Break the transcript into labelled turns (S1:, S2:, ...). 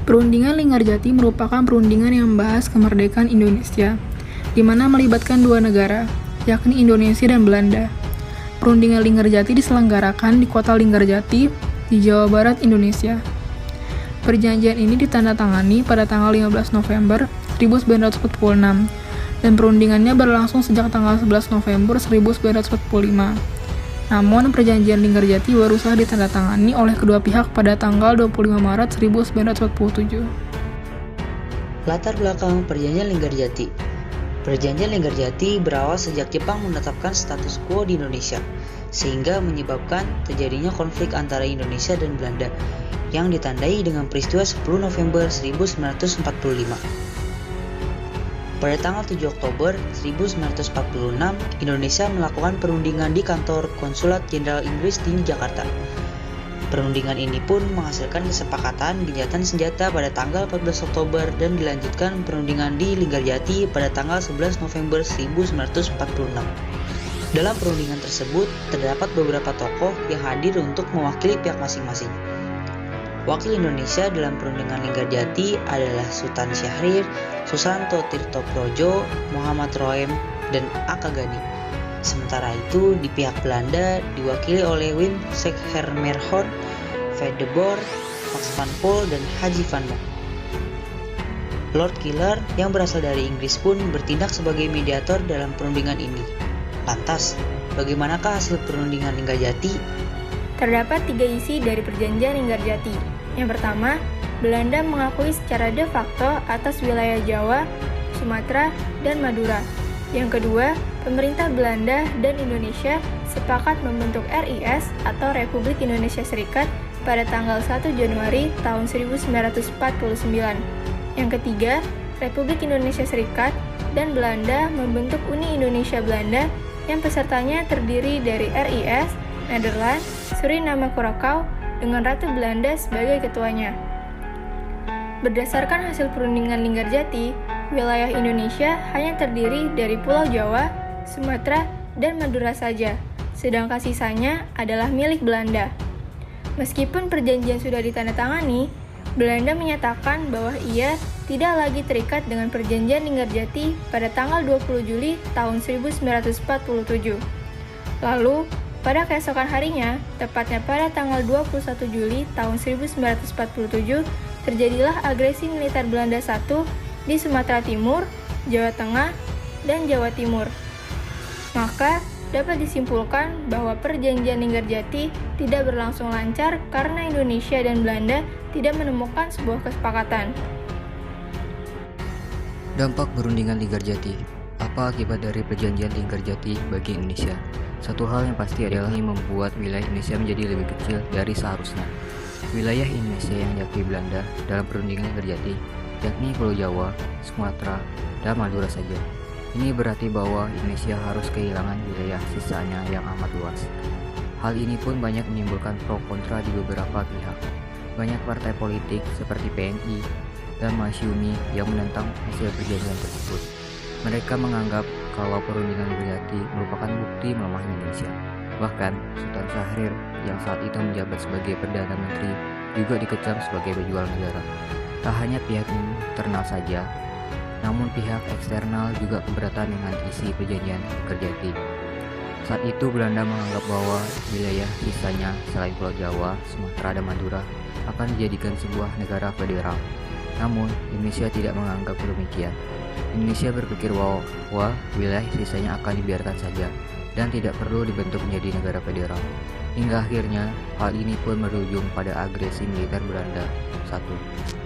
S1: Perundingan Linggarjati merupakan perundingan yang membahas kemerdekaan Indonesia, di mana melibatkan dua negara, yakni Indonesia dan Belanda. Perundingan Linggarjati diselenggarakan di kota Linggarjati, di Jawa Barat, Indonesia. Perjanjian ini ditandatangani pada tanggal 15 November 1946, dan perundingannya berlangsung sejak tanggal 11 November 1945. Namun, perjanjian Linggarjati baru sah ditandatangani oleh kedua pihak pada tanggal 25 Maret 1947.
S2: Latar belakang Perjanjian Linggarjati. Perjanjian Linggarjati berawal sejak Jepang menetapkan status quo di Indonesia, sehingga menyebabkan terjadinya konflik antara Indonesia dan Belanda yang ditandai dengan peristiwa 10 November 1945. Pada tanggal 7 Oktober 1946, Indonesia melakukan perundingan di kantor Konsulat Jenderal Inggris di Jakarta. Perundingan ini pun menghasilkan kesepakatan gencatan senjata pada tanggal 14 Oktober dan dilanjutkan perundingan di Linggarjati pada tanggal 11 November 1946. Dalam perundingan tersebut, terdapat beberapa tokoh yang hadir untuk mewakili pihak masing-masing. Wakil Indonesia dalam perundingan Linggarjati adalah Sultan Syahrir, Susanto Tirtoprojo, Muhammad Roem, dan Aka Gani. Sementara itu, di pihak Belanda diwakili oleh Wim Sekhermerhorn, Van de Boer, Max van Pol, dan Haji van Mock. Lord Killer yang berasal dari Inggris pun bertindak sebagai mediator dalam perundingan ini. Lantas, bagaimanakah hasil perundingan Linggarjati?
S3: Terdapat 3 isi dari perjanjian Linggarjati. Yang pertama, Belanda mengakui secara de facto atas wilayah Jawa, Sumatera, dan Madura. Yang kedua, pemerintah Belanda dan Indonesia sepakat membentuk RIS atau Republik Indonesia Serikat pada tanggal 1 Januari tahun 1949. Yang ketiga, Republik Indonesia Serikat dan Belanda membentuk Uni Indonesia Belanda yang pesertanya terdiri dari RIS, Nederland, Suriname Curaçao, dengan Ratu Belanda sebagai ketuanya. Berdasarkan hasil perundingan Linggarjati, wilayah Indonesia hanya terdiri dari Pulau Jawa, Sumatera, dan Madura saja, sedangkan sisanya adalah milik Belanda. Meskipun perjanjian sudah ditandatangani, Belanda menyatakan bahwa ia tidak lagi terikat dengan perjanjian Linggarjati pada tanggal 20 Juli tahun 1947. Lalu, pada keesokan harinya, tepatnya pada tanggal 21 Juli tahun 1947, terjadilah agresi militer Belanda I di Sumatera Timur, Jawa Tengah, dan Jawa Timur. Maka, dapat disimpulkan bahwa perjanjian Linggarjati tidak berlangsung lancar karena Indonesia dan Belanda tidak menemukan sebuah kesepakatan.
S4: Dampak perundingan Linggarjati. Apa akibat dari perjanjian Linggarjati bagi Indonesia? Satu hal yang pasti adalah ini membuat wilayah Indonesia menjadi lebih kecil dari seharusnya. Wilayah Indonesia yang diakui Belanda dalam perundingan Linggarjati yakni Pulau Jawa, Sumatera, dan Madura saja. Ini berarti bahwa Indonesia harus kehilangan wilayah sisanya yang amat luas. Hal ini pun banyak menimbulkan pro kontra di beberapa pihak. Banyak partai politik seperti PNI dan Masyumi yang menentang hasil perjanjian tersebut. Mereka menganggap kalau perundingan Linggarjati merupakan bukti melemahnya Indonesia. Bahkan, Sultan Syahrir yang saat itu menjabat sebagai Perdana Menteri juga dikecam sebagai pejuang negara. Tak hanya pihak internal saja, namun pihak eksternal juga keberatan dengan isi perjanjian Linggarjati. Saat itu Belanda menganggap bahwa wilayah sisanya selain Pulau Jawa, Sumatera, dan Madura akan dijadikan sebuah negara federal. Namun, Indonesia tidak menganggap demikian. Indonesia berpikir bahwa wilayah sisanya akan dibiarkan saja dan tidak perlu dibentuk menjadi negara federal. Hingga akhirnya, hal ini pun berujung pada agresi militer Belanda. 1.